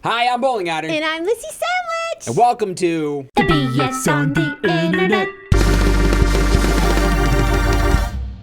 Hi, I'm Bowling Otter. And I'm Lissy Sandwich. And welcome to the BS on the Internet.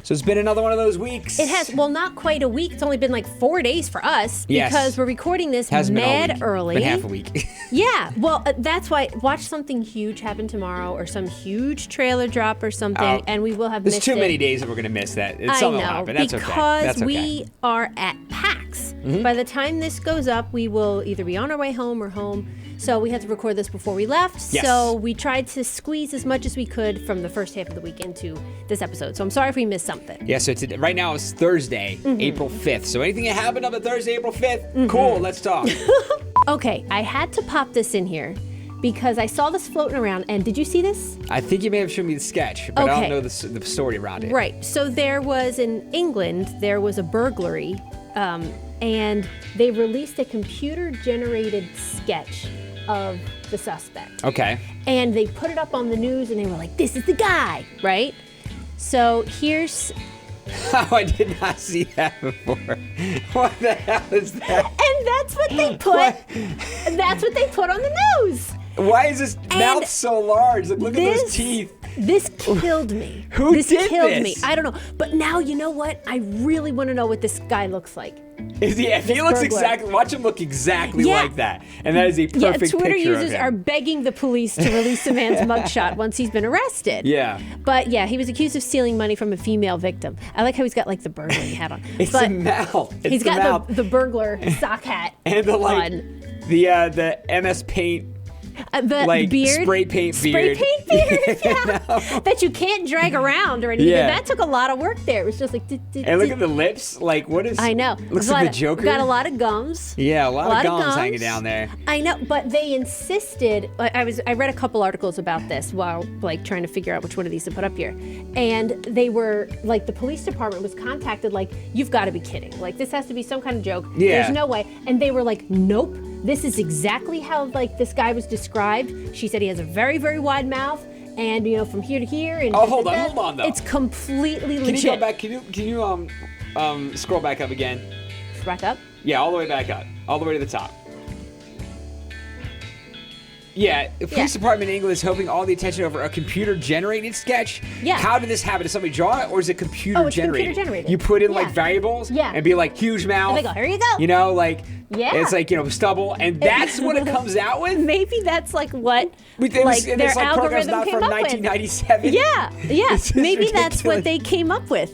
So it's been another one of those weeks. It has, well, not quite a week. It's only been like 4 days for us. Yes. Because we're recording this Hasn't been all mad week. early. Been half a week. Yeah, well, that's why watch something huge happen tomorrow or some huge trailer drop or something, and we will have There's missed too it. many days that we're going to miss that. It's I something know, will happen. That's okay. because That's okay. we are at PAX. By the time this goes up, we will either be on our way home or home. So we had to record this before we left. Yes. So we tried to squeeze as much as we could from the first half of the week into this episode. So I'm sorry if we missed something. Yeah, so right now it's Thursday, April 5th. So anything that happened on the Thursday, April 5th, cool, let's talk. Okay, I had to pop this in here because I saw this floating around. And did you see this? I think you may have shown me the sketch, but I Okay. don't know the story around it. Right. So there was, in England, there was a burglary, and they released a computer-generated sketch of the suspect. Okay. And they put it up on the news, and they were like, this is the guy, right? So here's... Oh, I did not see that before. What the hell is that? And that's what they put. That's what they put on the news. Why is his mouth so large? Like, look at those teeth. This killed me. Who this did killed this? me. I don't know. But now you know what? I really want to know what this guy looks like. If he looks burglar. exactly, watch him look exactly Yeah. like that. And that is a perfect Twitter picture users of him. are begging the police to release the man's mugshot once he's been arrested. Yeah. But yeah, he was accused of stealing money from a female victim. I like how he's got like the burglary hat on. It's but the mouth. It's he's the got mouth. the burglar sock hat And the on. the MS Paint The like beard, spray paint beard. Spray paint beard, yeah. That you can't drag around or anything. Yeah. That took a lot of work there. It was just like... And look at the lips. Like, what is... I know. Looks like the Joker. Got a lot of gums. Yeah, a lot of gums gums hanging down there. I know, but they insisted. I read a couple articles about this while like trying to figure out which one of these to put up here, and they were like, the police department was contacted like, you've got to be kidding, like this has to be some kind of joke. Yeah. There's no way. And they were like, nope, this is exactly how like this guy was described. She said he has a very, very wide mouth, and you know, from here to here. And Oh, hold on though. It's completely legit. Can you go back? Can you scroll back up again? Back up. Yeah, all the way back up, all the way to the top. Yeah, the police department in England is hoping all the attention over a computer-generated sketch. Yeah. How did this happen? Did somebody draw it, or is it computer-generated? computer-generated. You put in Yeah. like variables, Yeah. and be like huge mouth. And they go, here you go. You know, like Yeah. it's like stubble, and that's what it comes out with. Maybe that's like what Their their program's algorithm not came from up with. 1997. Yeah, It's just maybe that's what ridiculous. they came up with.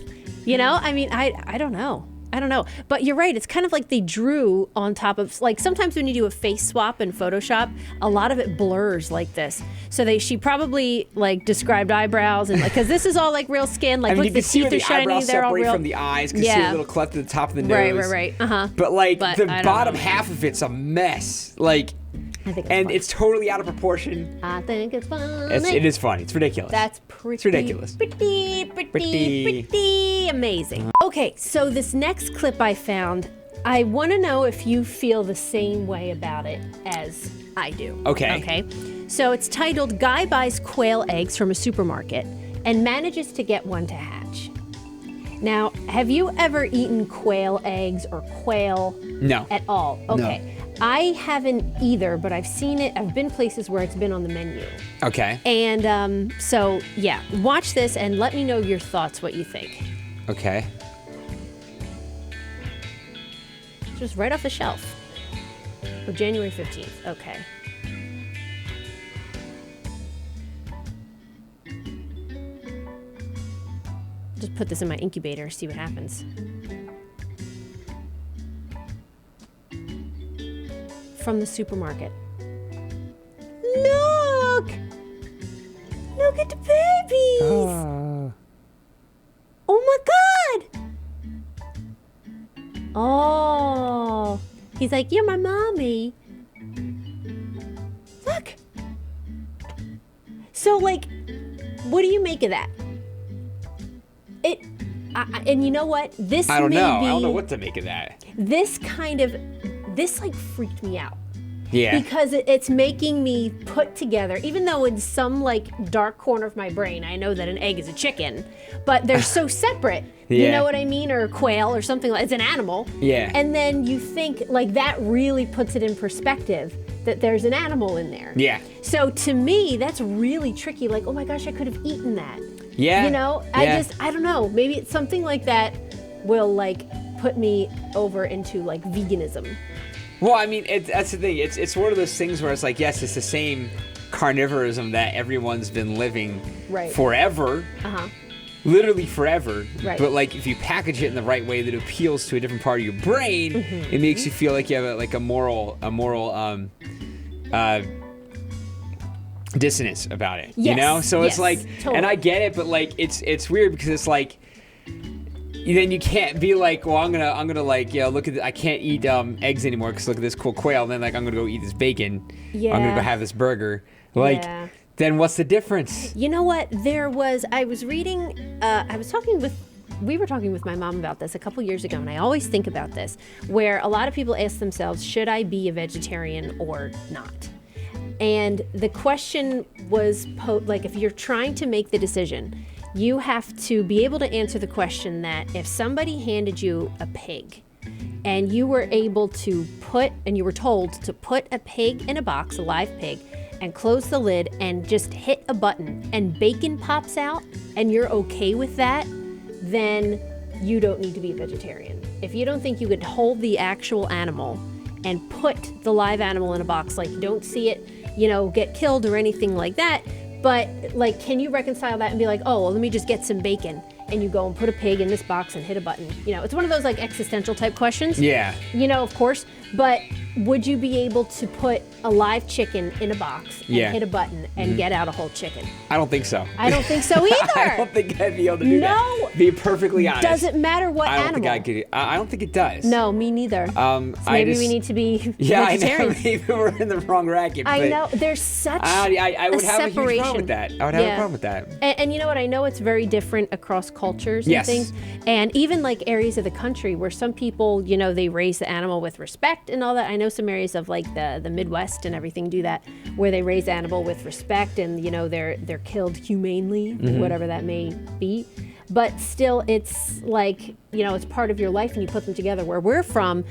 You know, I mean, I don't know. I don't know. But you're right. It's kind of like they drew on top of, like, sometimes when you do a face swap in Photoshop, a lot of it blurs like this. So she probably like described eyebrows and like, because this is all like real skin. Like, I mean, look, you the can see where teeth are the shiny. eyebrows They're all separate real. from the eyes. You can see a little cleft at the top of the nose. Right. Uh-huh. But like But the I don't bottom know. half of it's a mess. Like, I think it's and funny. it's totally out of proportion. I think it's funny. It is funny. It's ridiculous. That's pretty. It's ridiculous. Pretty amazing. Okay, so this next clip I found, I want to know if you feel the same way about it as I do. Okay. So it's titled, Guy Buys Quail Eggs from a Supermarket and Manages to Get One to Hatch. Now, have you ever eaten quail eggs or quail No. at all? Okay. I haven't either, but I've seen it. I've been places where it's been on the menu. Okay. And so, yeah, watch this and let me know your thoughts, what you think. Okay. Just right off the shelf. Oh, January 15th. Okay. Just put this in my incubator, see what happens. From the supermarket. Look! Look at the babies! Oh my God! Oh, he's like, you're my mommy. Look. So, like, what do you make of that? And you know what? This I don't may know. be, I don't know what to make of that. this like freaked me out Yeah. Because it's making me put together, even though in some like dark corner of my brain, I know that an egg is a chicken, but they're so separate. You Yeah. know what I mean? Or a quail or something like, it's an animal. Yeah. And then you think like that really puts it in perspective that there's an animal in there. Yeah. So to me, that's really tricky. Like, oh my gosh, I could have eaten that. Yeah. You know, Yeah. I don't know. Maybe it's something like that will like put me over into like veganism. Well, I mean, that's the thing. It's one of those things where it's like, yes, it's the same carnivorism that everyone's been living Right. forever. Uh-huh. Literally forever. Right. But like if you package it in the right way that appeals to a different part of your brain, it makes you feel like you have a moral dissonance about it. You Yes, know? So it's yes, like, totally. and I get it, but like it's weird because it's like, then you can't be like, well, I'm gonna like, look at I can't eat eggs anymore because look at this cool quail. And then like I'm gonna go eat this bacon. Yeah. I'm gonna go have this burger. Like, Yeah. then what's the difference? You know what? I was reading, we were talking with my mom about this a couple years ago, and I always think about this, where a lot of people ask themselves, should I be a vegetarian or not? And the question was, like, if you're trying to make the decision, you have to be able to answer the question that if somebody handed you a pig and you were able to you were told to put a pig in a box, a live pig, and close the lid and just hit a button and bacon pops out and you're okay with that, then you don't need to be a vegetarian. If you don't think you could hold the actual animal and put the live animal in a box, like you don't see it, get killed or anything like that, but like, can you reconcile that and be like, oh, well, let me just get some bacon, and you go and put a pig in this box and hit a button? It's one of those like existential type questions. Yeah. Of course, but would you be able to put a live chicken in a box and Yeah. hit a button and get out a whole chicken? I don't think so. I don't think so either. I don't think I'd be able to do that. No. Be perfectly honest. Doesn't matter what I don't animal. think I could. I don't think it does. No, me neither. So I maybe just- we need to be Yeah, I know. vegetarians. Maybe we're in the wrong racket. I but know. There's such I would a have a huge separation. problem with that. I would have a problem with that. And you know what? I know it's very different across cultures Yes. and things. And even like areas of the country where some people, they raise the animal with respect and all that. I know some areas of like the Midwest and everything do that, where they raise the animal with respect and, they're killed humanely, whatever that may be. But still, it's like, it's part of your life and you put them together. Where we're from,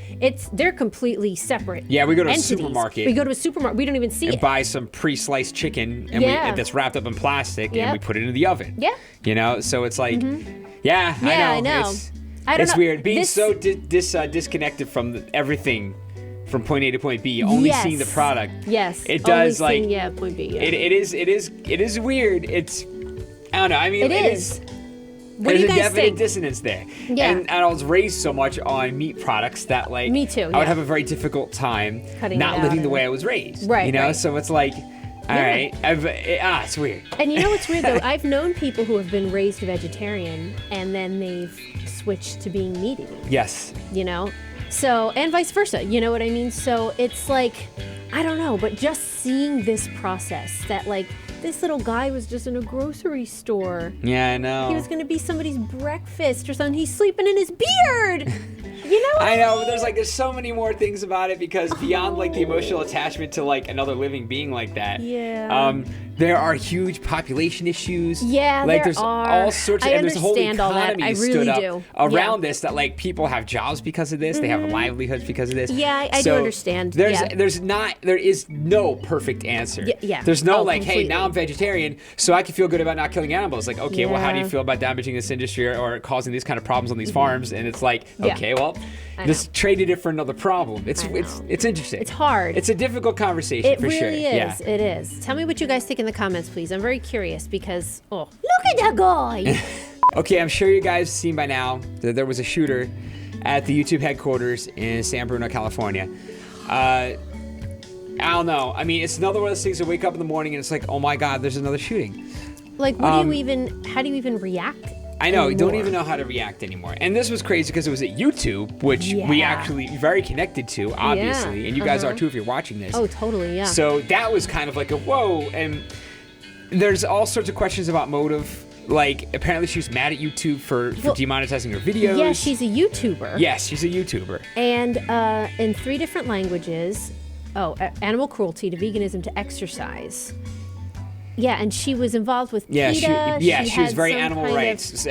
they're completely separate. Yeah, we go to a entities. supermarket. We go to a supermarket. We don't even see it. Buy some pre-sliced chicken and Yeah. that's wrapped up in plastic and Yep. we put it in the oven. Yeah. So it's like, Yeah, I know. I don't It's know. weird being This- so disconnected from everything, from point A to point B, only Yes. seeing the product. Yes. It does Only like seeing, yeah, point B. Yeah. it is weird. It's I don't know. I mean, It is. What There's do you a guys definite think? dissonance there. Yeah. And I was raised so much on meat products that like Me too, I yeah. would have a very difficult time Cutting not it out living the and- way I was raised. Right, right. So it's like, all right, it's weird. And you know what's weird though? I've known people who have been raised vegetarian and then they've switched to being meat eating. Yes. So, and vice versa, you know what I mean? So it's like, I don't know, but just seeing this process that like this little guy was just in a grocery store. Yeah, I know. He was going to be somebody's breakfast or something. He's sleeping in his beard. You know what I know, but there's so many more things about it because beyond like the emotional attachment to like another living being like that. Yeah. There are huge population issues. Yeah, like there there's are. all sorts of I and there's a whole understand all that. economy I stood really up do. around Yeah. this that like people have jobs because of this. They have livelihoods because of this. Yeah, I do understand. There is no perfect answer. Yeah. There's no Oh, like, hey, now I'm completely. vegetarian, so I can feel good about not killing animals. Like, okay, well, how do you Yeah. feel about damaging this industry or causing these kind of problems on these farms? And it's like, Yeah. okay, well, I let's trade it for another problem. It's I know. it's interesting. It's hard. It's a difficult conversation It for really sure. is. Yeah. It is. Tell me what you guys think in the comments, please. I'm very curious because, look at that guy. Okay, I'm sure you guys have seen by now that there was a shooter at the YouTube headquarters in San Bruno, California. I don't know. I mean, it's another one of those things that wake up in the morning and it's like, oh my God, there's another shooting. Like, how do you even react? I know, you don't anymore? even know how to react anymore. And this was crazy because it was at YouTube, which we Yeah. actually very connected to, obviously. And you guys are too if you're watching this. Oh, totally, yeah. So that was kind of like a whoa. And there's all sorts of questions about motive. Like, apparently she was mad at YouTube for demonetizing her videos. Yeah, she's a YouTuber. Yes, she's a YouTuber. And in 3 different languages, animal cruelty to veganism to exercise. Yeah, and she was involved with PETA. She was very animal rights.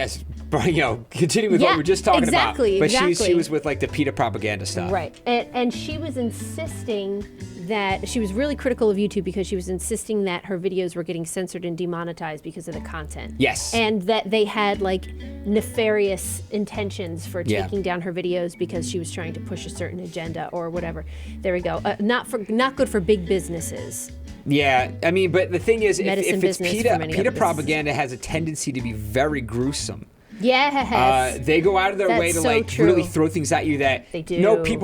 Continuing with what we were just talking about. But she was with like the PETA propaganda stuff. Right. And she was insisting that she was really critical of YouTube because she was insisting that her videos were getting censored and demonetized because of the content. Yes. And that they had like nefarious intentions for taking down her videos because she was trying to push a certain agenda or whatever. There we go. Not good for big businesses. Yeah, I mean, but the thing is, if it's PETA propaganda has a tendency to be very gruesome. Yes. They go out of their way to really throw things at you that they do. Nobody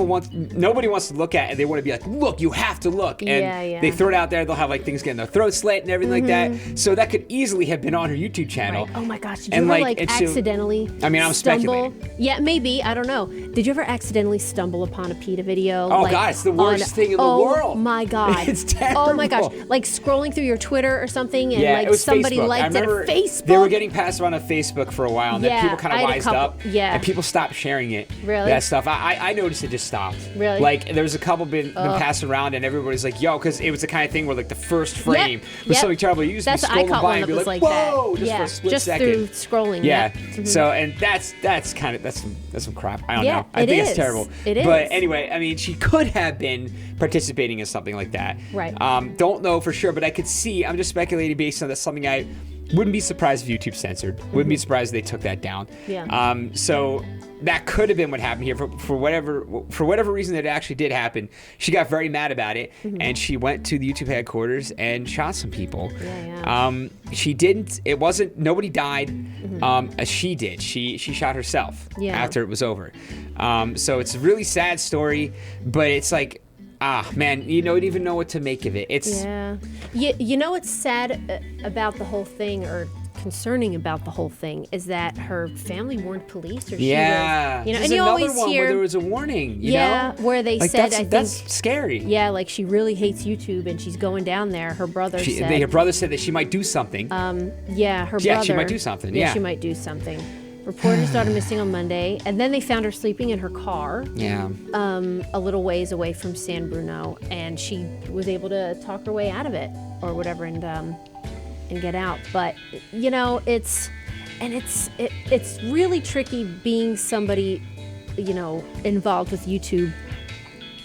wants to look at, and they want to be like, look, you have to look. And they throw it out there. They'll have like things getting their throat slit and everything like that. So that could easily have been on her YouTube channel. Right. Oh my gosh! Did you ever accidentally? I'm speculating. Yeah, maybe. I don't know. Did you ever accidentally stumble upon a PETA video? Oh God, it's the worst thing in the world. Oh my God. It's terrible. Oh my gosh! Like scrolling through your Twitter or something, and it was somebody Facebook. liked it on Facebook. They were getting passed around on Facebook for a while, and then people kind of wised up. Yeah. And people stopped sharing it. Really? That stuff. I noticed it just stopped. Really? Like there was a couple been passed around, and everybody's like, "Yo," because it was the kind of thing where like the first frame was something terrible. You used to be scrolling by and be like, "Whoa!" Just for a split second. Through scrolling. Yeah. So and that's some crap. I don't know. I think it's terrible. It is. But anyway, I mean, she could have been participating in something like that. Right. Don't know for sure, but I could see. I'm just speculating based on something I wouldn't be surprised if YouTube censored. Wouldn't be surprised if they took that down. Yeah. So that could have been what happened here. For whatever reason that it actually did happen, she got very mad about it, and she went to the YouTube headquarters and shot some people. Yeah. She didn't. It wasn't. Nobody died. She did. She shot herself after it was over. So it's a really sad story, but it's like, man, you don't even know what to make of it. You know what's sad about the whole thing, or concerning about the whole thing, is that her family warned police, or she was, and you always hear where there was a warning. You know? Where they said, that's scary. Yeah, like she really hates YouTube and she's going down there. Her brother said. Her brother said that she might do something. Her brother. She might do something. Yeah, she might do something. Reporters started missing on Monday, and then they found her sleeping in her car. Yeah. A little ways away from San Bruno, and she was able to talk her way out of it, or whatever, and get out. But it's really tricky being somebody, involved with YouTube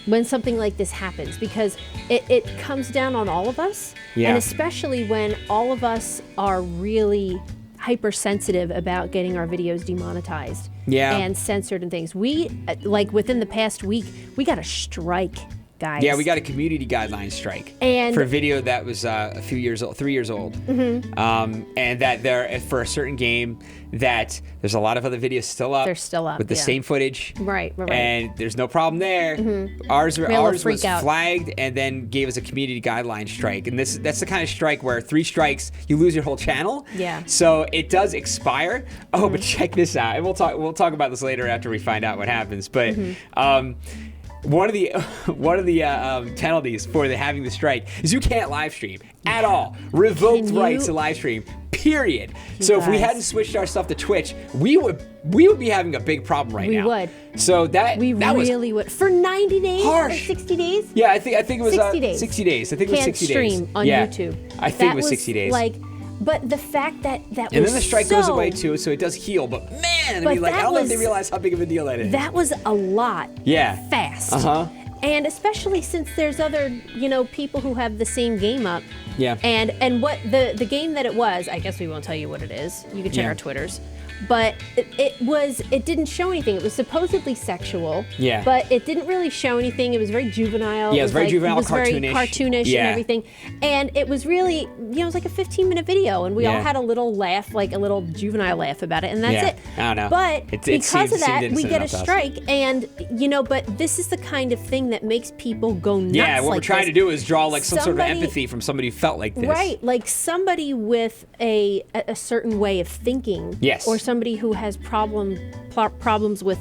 when something like this happens, because it comes down on all of us, and especially when all of us are really hypersensitive about getting our videos demonetized and censored and things. We, like within the past week, we got a strike, guys. Yeah, we got a community guidelines strike for a video that was 3 years old. And that there, for a certain game, that there's a lot of other videos still up. They're still up with the same footage. Right. And there's no problem there. Ours was flagged and then gave us a community guideline strike. And that's the kind of strike where 3 strikes, you lose your whole channel. Yeah. So it does expire. Oh, but check this out. And we'll talk about this later after we find out what happens. But one of the penalties for having the strike is you can't live stream at all. Revoked rights to live stream. Period. So if we hadn't switched our stuff to Twitch, we would be having a big problem right now. We would. So that really would. For 90 days? Harsh. Or 60 days? Yeah, I think it was 60 days. 60 days. I think it was 60 days. Can't stream on YouTube. I think it was 60 days. But the fact that was and then the strike goes away too, so it does heal. But man, I don't know if they realize how big of a deal that is. That was a lot. Fast. And especially since there's other, people who have the same game up. Yeah. And what the game that it was, I guess we won't tell you what it is. You can check our Twitters. But it didn't show anything. It was supposedly sexual. Yeah. But it didn't really show anything. It was very juvenile. Yeah, it was very juvenile, it was cartoonish. Very cartoonish and everything. And it was really, it was like a 15-minute video, and we all had a little laugh, like a little juvenile laugh about it, and that's it. I don't know. But because of that, we get a strike, and but this is the kind of thing that makes people go nuts. Yeah, what we're trying to do is draw some sort of empathy from somebody who felt like this. Right, like somebody with a certain way of thinking. Yes. Or somebody who has problems with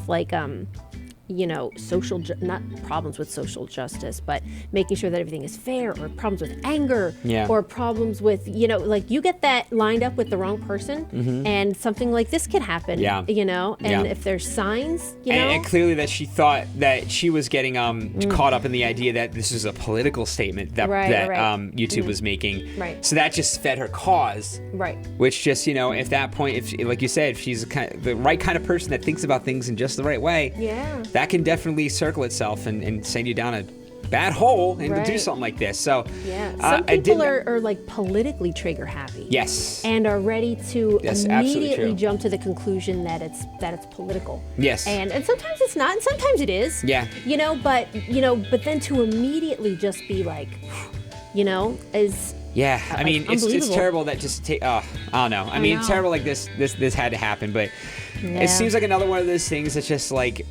not problems with social justice, but making sure that everything is fair, or problems with anger, or problems with, like you get that lined up with the wrong person, and something like this can happen, and if there's signs, and clearly that she thought that she was getting caught up in the idea that this is a political statement that YouTube was making. Right. So that just fed her cause. Right. Which just, at that point, if like you said, if she's the right kind of person that thinks about things in just the right way, that can definitely circle itself and send you down a bad hole and to do something like this. So some people are like politically trigger happy. Yes. And are ready to immediately jump to the conclusion that it's political. Yes. And sometimes it's not, and sometimes it is. Yeah. But then to immediately just be like, is I mean, it's terrible that just I don't know. I mean, it's terrible like this had to happen, but it seems like another one of those things that's just like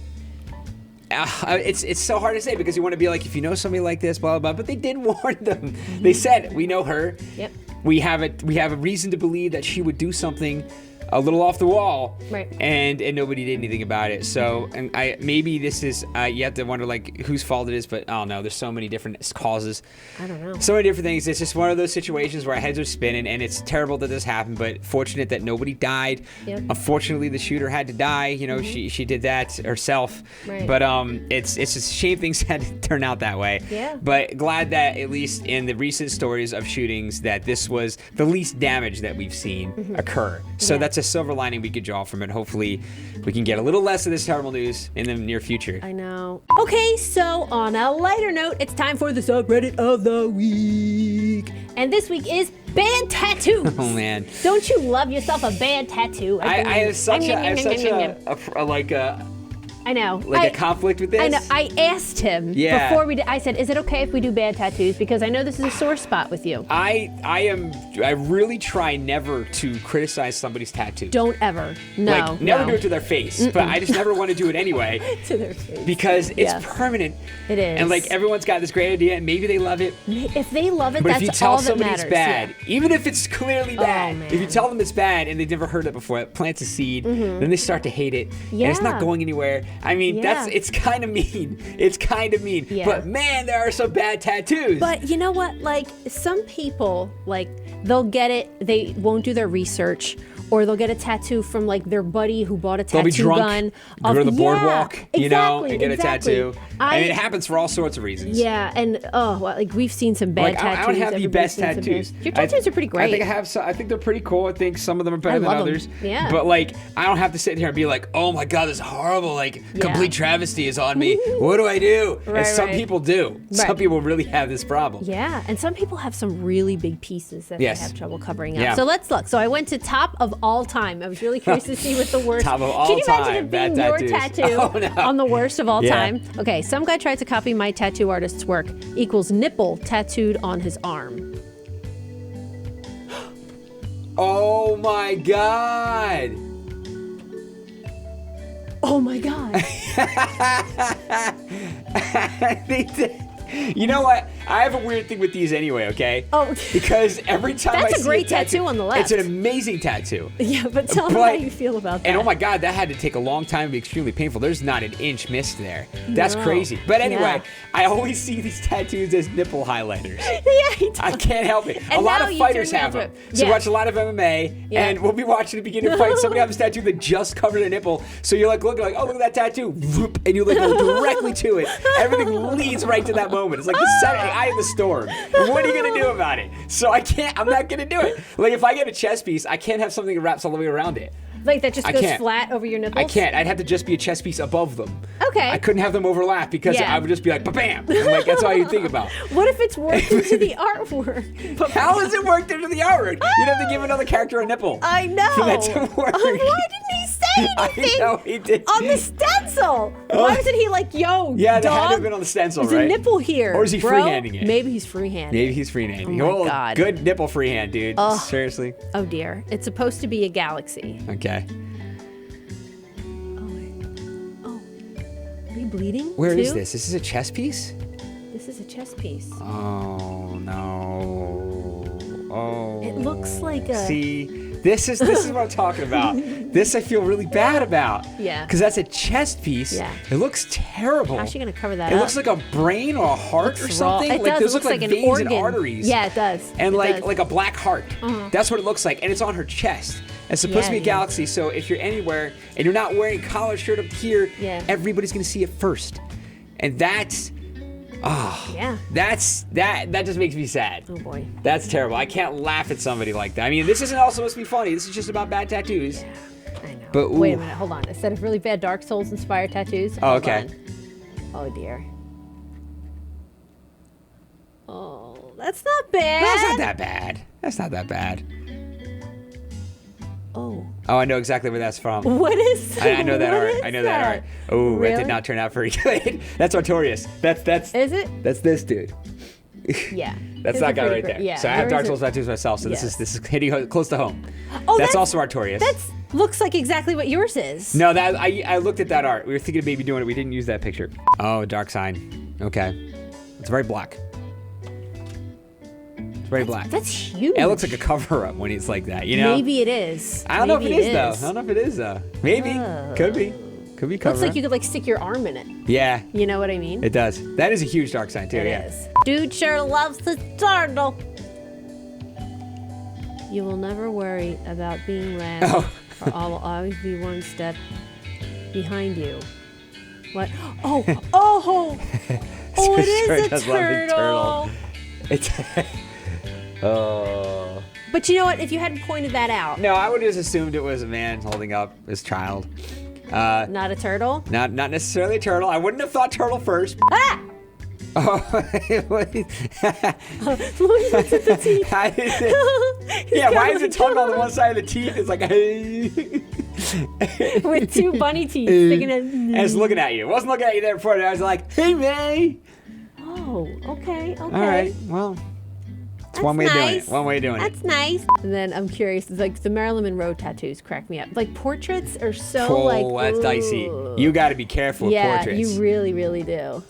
it's so hard to say, because you want to be like, if you know somebody like this, blah blah blah, but they did warn them. They said, we know her. Yep. We have a reason to believe that she would do something a little off the wall, right? And nobody did anything about it. So, and maybe this is you have to wonder like whose fault it is, but I don't know. There's so many different causes. I don't know. So many different things. It's just one of those situations where our heads are spinning, and it's terrible that this happened, but fortunate that nobody died. Yep. Unfortunately, the shooter had to die. She did that herself. Right. But it's just a shame things had to turn out that way. Yeah. But glad that at least in the recent stories of shootings that this was the least damage that we've seen occur. So that's a silver lining we could draw from it. Hopefully we can get a little less of this terrible news in the near future. I know. Okay, so on a lighter note, it's time for the subreddit of the week. And this week is bad tattoos. Oh man. Don't you love yourself a bad tattoo? I have such a I know. Like a conflict with this? I know. I asked him before I said, is it okay if we do bad tattoos? Because I know this is a sore spot with you. I really try never to criticize somebody's tattoo. Don't ever. No. Never do it to their face. But I just never want to do it anyway. To their face. Because it's permanent. It is. And everyone's got this great idea and maybe they love it. If they love it, but that's all that matters. But if you tell somebody it's bad, even if it's clearly bad, man. if you tell them it's bad and they've never heard it before, it plants a seed, then they start to hate it. Yeah. And it's not going anywhere. I mean, it's kind of mean. It's kind of mean. Yeah. But man, there are some bad tattoos. But you know what? Some people, they'll get it, they won't do their research, or they'll get a tattoo from their buddy who bought a tattoo gun. They'll be drunk, go to the boardwalk, and get a tattoo. I mean, it happens for all sorts of reasons. Yeah, and we've seen some bad tattoos. I don't have the best tattoos. Your tattoos are pretty great. I think I have some. I think they're pretty cool. I think some of them are better than others. Yeah. But I don't have to sit here and be like, oh my god, this is horrible. Complete travesty is on me. What do I do? Right, and some people do. Right. Some people really have this problem. Yeah, and some people have some really big pieces that they have trouble covering up. Yeah. So let's look. So I went to top of all time. I was really curious to see what the worst. Top of all Can you imagine time, it being bad your tattoos. tattoo on the worst of all time? Okay, some guy tried to copy my tattoo artist's work equals nipple tattooed on his arm. Oh my god. Oh my god. I think that. You know what? I have a weird thing with these anyway, okay? Oh. Because every time I see That's a great tattoo on the left. It's an amazing tattoo. Yeah, but tell me how you feel about that. And oh my god, that had to take a long time and be extremely painful. There's not an inch missed there. That's crazy. But anyway, I always see these tattoos as nipple highlighters. Yeah, he does. I can't help it. And a lot of now fighters you have turn them. me onto it. So Yeah. watch a lot of MMA, and we'll be watching the beginning of the fight. Somebody has a tattoo that just covered a nipple. So you're looking oh, look at that tattoo. Whoop, and you go directly to it. Everything leads right to that moment. It's like the eye of the storm. And what are you gonna do about it? So I'm not gonna do it. If I get a chest piece, I can't have something that wraps all the way around it. That just goes flat over your nipples? I can't. I'd have to just be a chest piece above them. Okay. I couldn't have them overlap because I would just be ba-bam. That's all you think about. What if it's worked into the artwork? How is it worked into the artwork? You'd have to give another character a nipple. I know. For that to work. Why didn't he say anything? I know he did. On the stencil. Why wasn't he yo, yeah, dog? that had to have been on the stencil, There's right? a nipple here. Or is he bro? freehanding it? Maybe he's freehanding. Maybe he's freehanding. Oh my God. Good nipple freehand, dude. Seriously. Oh dear. It's supposed to be a galaxy. Okay. Are you bleeding? Where is this? This is a chess piece? This is a chess piece. Oh no. Oh. It looks like a. See, This is what I'm talking about. This I feel really bad about. Yeah. Because that's a chest piece. Yeah. It looks terrible. How's she gonna cover that It up? looks like a brain or a heart or something. It Like does. those It look looks like an veins organ. and arteries. Yeah, it does. And It like does. like a black heart. That's what it looks like, and it's on her chest. It's supposed to be a galaxy, so if you're anywhere and you're not wearing a collar shirt up here, everybody's gonna see it first. And that's that just makes me sad. Oh boy. That's terrible. I can't laugh at somebody like that. I mean, this isn't all supposed to be funny. This is just about bad tattoos. Yeah, I know. But wait a minute, hold on. Instead of really bad Dark Souls inspired tattoos. Oh, hold okay. on. Oh dear. Oh, that's not bad. That's not that bad. That's not that bad. Oh. Oh, I know exactly where that's from. What is I know that what art. is I know that art. Oh, Really? that did not turn out very good. That's Artorias. That's. Is it? That's this dude. Yeah. That's It's that a guy pretty right great- there. Yeah. So I have yours Dark are- Souls tattoos myself. So Yes. this is hitting close to home. Oh, that's also Artorias. That's looks like exactly what yours is. No, that I looked at that art. We were thinking of maybe doing it. We didn't use that picture. Oh, dark sign. Okay. It's very black. It's very black. That's huge. It looks like a cover up when it's like that, you know? Maybe it is. I don't know if Maybe it is though. I don't know if it is though. Maybe. Could be. Could be cover Looks like up. you could like stick your arm in it. Yeah. You know what I mean? It does. That is a huge dark sign too, It yeah. is. Dude sure loves the turtle. You will never worry about being last, Oh. or I will always be one step behind you. What? Oh, oh, oh! It Sure is a does love the turtle. It's oh. But you know what? If you hadn't pointed that out, No, I would have just assumed it was a man holding up his child. not a turtle. Not necessarily a turtle. I wouldn't have thought turtle first. Ah! Oh, Louis looks at the teeth. Yeah, why got is a it tongue on the one side of the teeth? It's like With two bunny teeth sticking in. I was looking at you. I wasn't looking at you there before. I was like, hey, May. Oh, okay, okay. All right, well, it's one way of doing it. One way of doing it. That's nice. And then I'm curious, like the Marilyn Monroe tattoos crack me up. Like portraits are so Oh, like. that's dicey. ooh. You got to be careful with Yeah, portraits. you really, really do.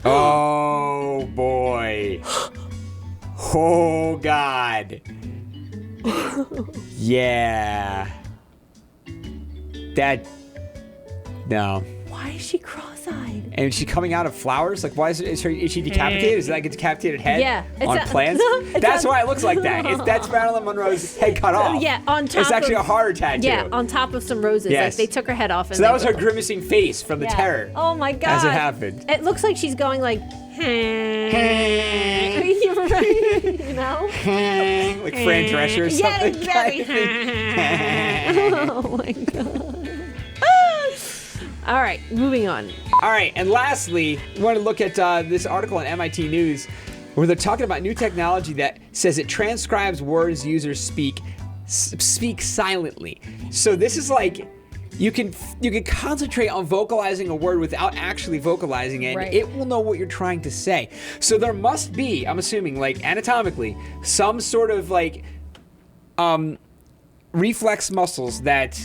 Oh, boy. Oh, God. Yeah. That. No. Why is she cross-eyed? And is she coming out of flowers? Like, why is she decapitated? Is that like a decapitated head Yeah, it's on a- plants? it's That's a- why it looks like that. That's Marilyn Monroe's head cut off. Yeah, on top It's actually of- a horror tattoo. Yeah, on top of some roses. Yes. Like they took her head off. And So that they was her put- grimacing face from the Yeah. terror. Oh my god. As it happened. It looks like she's going like. You're right. You know. Like Fran Drescher or something. Yeah, exactly. Oh my god. All right, moving on. All right, and lastly, we want to look at this article on MIT News where they're talking about new technology that says it transcribes words users speak silently. So this is like you can concentrate on vocalizing a word without actually vocalizing it, Right. and it will know what you're trying to say. So there must be, I'm assuming, like anatomically, some sort of like reflex muscles that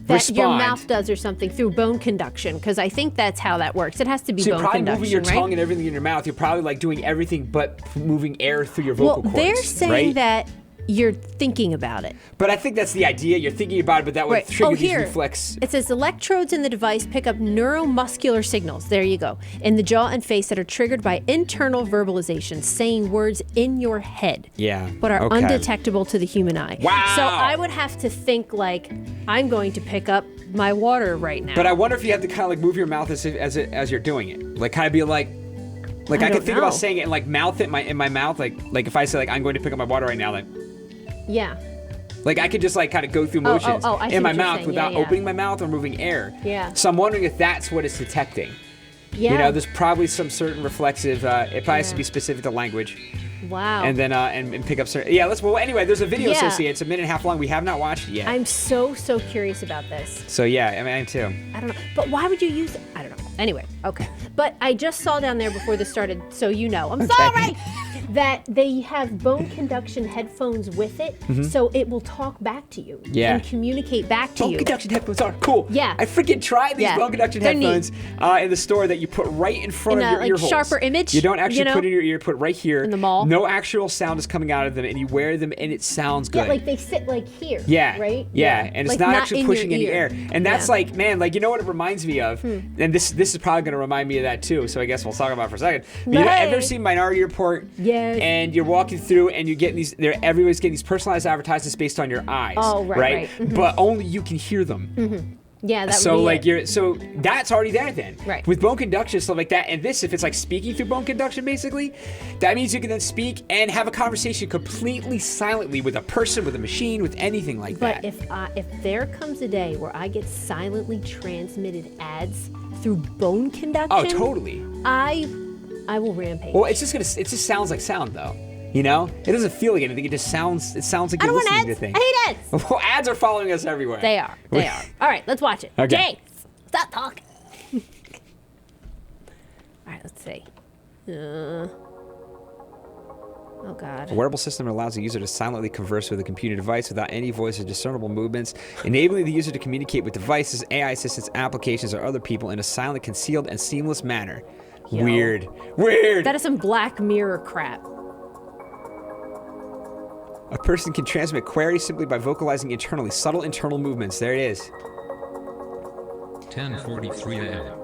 respond. Your mouth does or something through bone conduction, because I think that's how that works. It has to be So you're bone probably conduction, moving your right? tongue and everything in your mouth. You're probably like doing everything but moving air through your vocal cords. They're saying right? that you're thinking about it. But I think that's the idea. You're thinking about it, but that would Right. trigger Oh, these here. reflex. It says electrodes in the device pick up neuromuscular signals. There you go. In the jaw and face that are triggered by internal verbalization, saying words in your head. Yeah. But are okay. undetectable to the human eye. Wow. So I would have to think like, I'm going to pick up my water right now. But I wonder if you have to kind of like move your mouth as you're doing it, like kind of be like I don't could think know. about saying it and like mouth it in my mouth, like if I say like I'm going to pick up my water right now, Yeah. like I could just like kind of go through Oh, motions I see in my what you're mouth saying. without Yeah, yeah. opening my mouth or moving air. Yeah. So I'm wondering if that's what it's detecting. Yeah. You know, there's probably some certain reflexive. It probably has to be specific to language. Wow. And then and pick up certain. Yeah, well anyway, there's a video Yeah. associated. It's a minute and a half long. We have not watched it yet. I'm so curious about this. So yeah, I mean I am too. I don't know. But why would you use it? I don't know. Anyway, okay. But I just saw down there before this started, so you know. I'm sorry! that they have bone conduction headphones with it, so it will talk back to you and communicate back to Bone you. conduction headphones are cool. Yeah. I freaking tried these bone conduction They're headphones in the store that you put right in front of your ear holes. Sharper image. You don't actually put it in your ear, put it right here. In the mall. No actual sound is coming out of them, and you wear them, and it sounds good. Yeah, like they sit like here. Yeah. Right? Yeah, and it's like not actually in pushing your any ear. air. And that's like, man, like, you know what it reminds me of? And this is probably going to remind me of that too, so I guess we'll talk about it for a second. But you know, ever seen Minority Report? Yes. And you're walking through, and you get these, everybody's getting these personalized advertisements based on your eyes. Oh, right. But only you can hear them. Yeah, that So would be like it. so that's already there then. Right. With bone conduction, stuff like that, and this, if it's like speaking through bone conduction, basically, that means you can then speak and have a conversation completely silently with a person, with a machine, with anything like that. But if there comes a day where I get silently transmitted ads through bone conduction, Oh, totally. I will rampage. Well, it just sounds like sound though. You know, it doesn't feel like anything. It sounds like I you're don't want listening ads. to things. I hate ads. Well, ads are following us everywhere. They are. All right, let's watch it. Okay. Jay, stop talking. All right, let's see. Oh, God. A wearable system allows the user to silently converse with a computer device without any voice or discernible movements, enabling the user to communicate with devices, AI assistants, applications, or other people in a silent, concealed, and seamless manner. Yo. Weird. That is some Black Mirror crap. A person can transmit queries simply by vocalizing internally. Subtle internal movements. There it is. 10:43 a.m.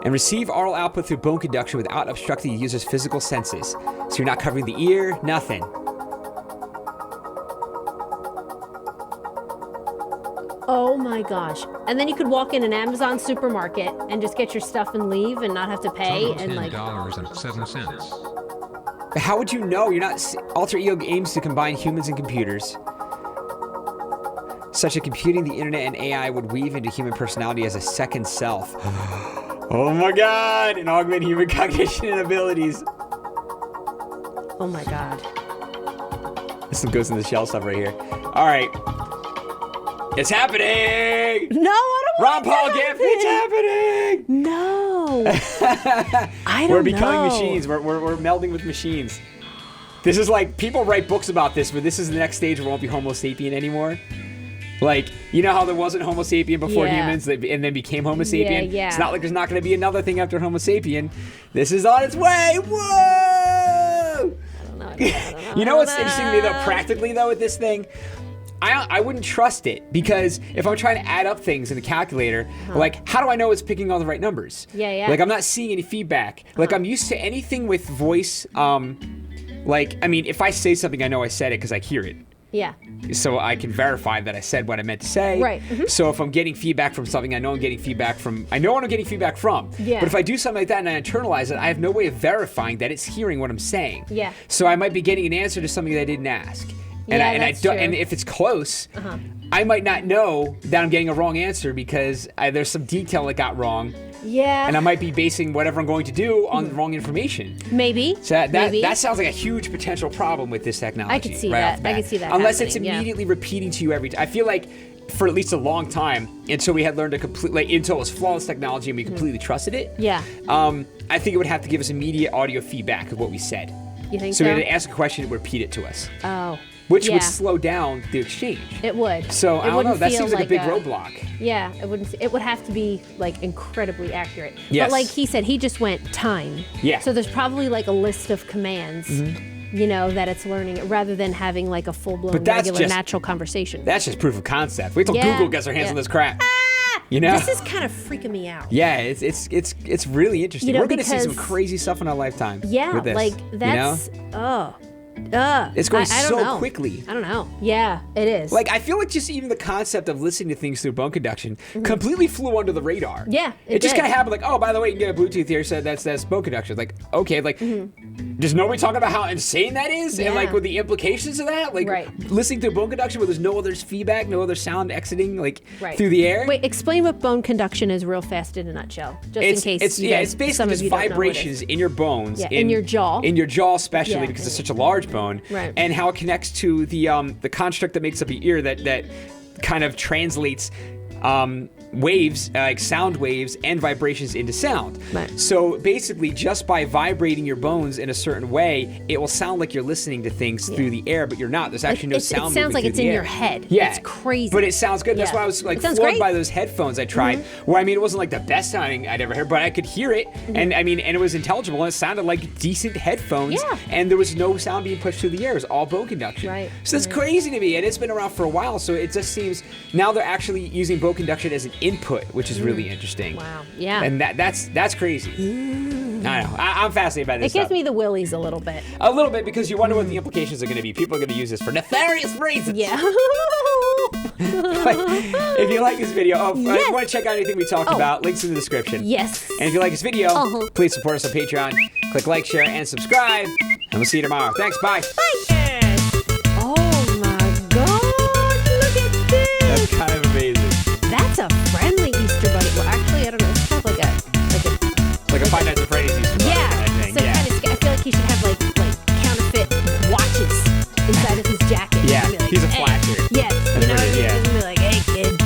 And receive oral output through bone conduction without obstructing the user's physical senses. So you're not covering the ear, nothing. Oh my gosh. And then you could walk in an Amazon supermarket and just get your stuff and leave and not have to pay. And like, $10.07. How would you know? You're not. Alter Ego aims to combine humans and computers. Such that computing, the internet, and AI would weave into human personality as a second self. Oh my God! And augment human cognition and abilities. oh my God. This one goes in the shell stuff right here. All right. It's happening! No, I don't Ron want Paul that. Gift, it's happening! No. I don't know. We're becoming machines. We're melding with machines. This is like, people write books about this, but this is the next stage where we won't be Homo sapien anymore. Like, you know how there wasn't Homo sapien before humans and then became Homo sapien? Yeah. It's not like there's not going to be another thing after Homo sapien. This is on its way. Whoa! I don't know. You know what's interesting to me, though, practically, though, with this thing? I wouldn't trust it, because if I'm trying to add up things in the calculator, like, how do I know it's picking all the right numbers? Yeah. Like, I'm not seeing any feedback. Like, I'm used to anything with voice. Like, I mean, if I say something, I know I said it because I hear it. Yeah. So I can verify that I said what I meant to say. Right. So if I'm getting feedback from something, I know I'm getting feedback from. I know what I'm getting feedback from. Yeah. But if I do something like that and I internalize it, I have no way of verifying that it's hearing what I'm saying. Yeah. So I might be getting an answer to something that I didn't ask. And Yeah, I that's don't. true. And if it's close, I might not know that I'm getting a wrong answer because there's some detail that got wrong. Yeah. And I might be basing whatever I'm going to do on the wrong information. Maybe. So Maybe. that sounds like a huge potential problem with this technology. I could see right that. off the bat. I could see that Unless it's happening, yeah. immediately repeating to you every time. I feel like for at least a long time, until we had learned to until it was flawless technology and we completely trusted it. Yeah. I think it would have to give us immediate audio feedback of what we said. You think So so? we had to ask a question and repeat it to us. Oh. Which yeah. would slow down the exchange. It would. So It I don't know. wouldn't That feel seems like a big roadblock. Yeah, it wouldn't. It would have to be like incredibly accurate. Yes. But like he said, he just went time. Yeah. So there's probably like a list of commands, you know, that it's learning rather than having like a full blown But that's regular just- natural conversation. That's just proof of concept. Wait till Yeah, Google gets their hands yeah. on this crap. You know? This is kind of freaking me out. Yeah, it's really interesting. You know, We're going to see some because- crazy stuff in our lifetime. Yeah, with this, like that's It's going I don't so know. quickly. I don't know. Yeah, it is. Like, I feel like just even the concept of listening to things through bone conduction completely flew under the radar. Yeah, it just did. kind of happened. Like, oh, by the way, you can get a Bluetooth here. So that's bone conduction. Like, okay, like, does nobody talk about how insane that is, and Yeah. like with the implications of that? Like, Right. listening through bone conduction where there's no other feedback, no other sound exiting, like Right. through the air. Wait, explain what bone conduction is real fast in a nutshell, just in case. It's you guys, it's basically some of just you don't know what it vibrations is. in your bones, Yeah, in your jaw. in your jaw especially Yeah. because it's such a large bone, Right. and how it connects to the construct that makes up your ear that kind of translates waves, like sound waves and vibrations into sound. Right. So basically, just by vibrating your bones in a certain way, it will sound like you're listening to things through the air, but you're not. There's actually no sound. It sounds like it's in your head. Yeah, it's crazy. But it sounds good. That's Yeah. why I was like It sounds floored great. by those headphones I tried. Where I mean, it wasn't like the best sounding I'd ever heard, but I could hear it, and I mean, and it was intelligible, and it sounded like decent headphones. Yeah. And there was no sound being pushed through the air. It was all bone conduction. Right. So that's crazy to me, and it's been around for a while. So it just seems now they're actually using bone conduction as an input, which is really interesting. Wow. Yeah. And that's crazy. I know. I'm fascinated by this It gives stuff. me the willies a little bit. A little bit, because you wonder what the implications are going to be. People are going to use this for nefarious reasons. Yeah. But if you like this video, if Yes. you want to check out anything we talked about, links in the description. Yes. And if you like this video, please support us on Patreon. Click like, share, and subscribe. And we'll see you tomorrow. Thanks. Bye. Bye. Oh my God! Look at this. That's kind of amazing. That's a friendly Easter bunny. Well, actually, I don't know. It's kind of like a Like a Five Nights at Freddy's Easter bunny yeah. kind of thing. So Yeah. kind of. I feel like he should have like counterfeit watches inside of his jacket. Yeah, I'd be like, he's a "Hey." flasher. Yes. You know what I mean? Yeah.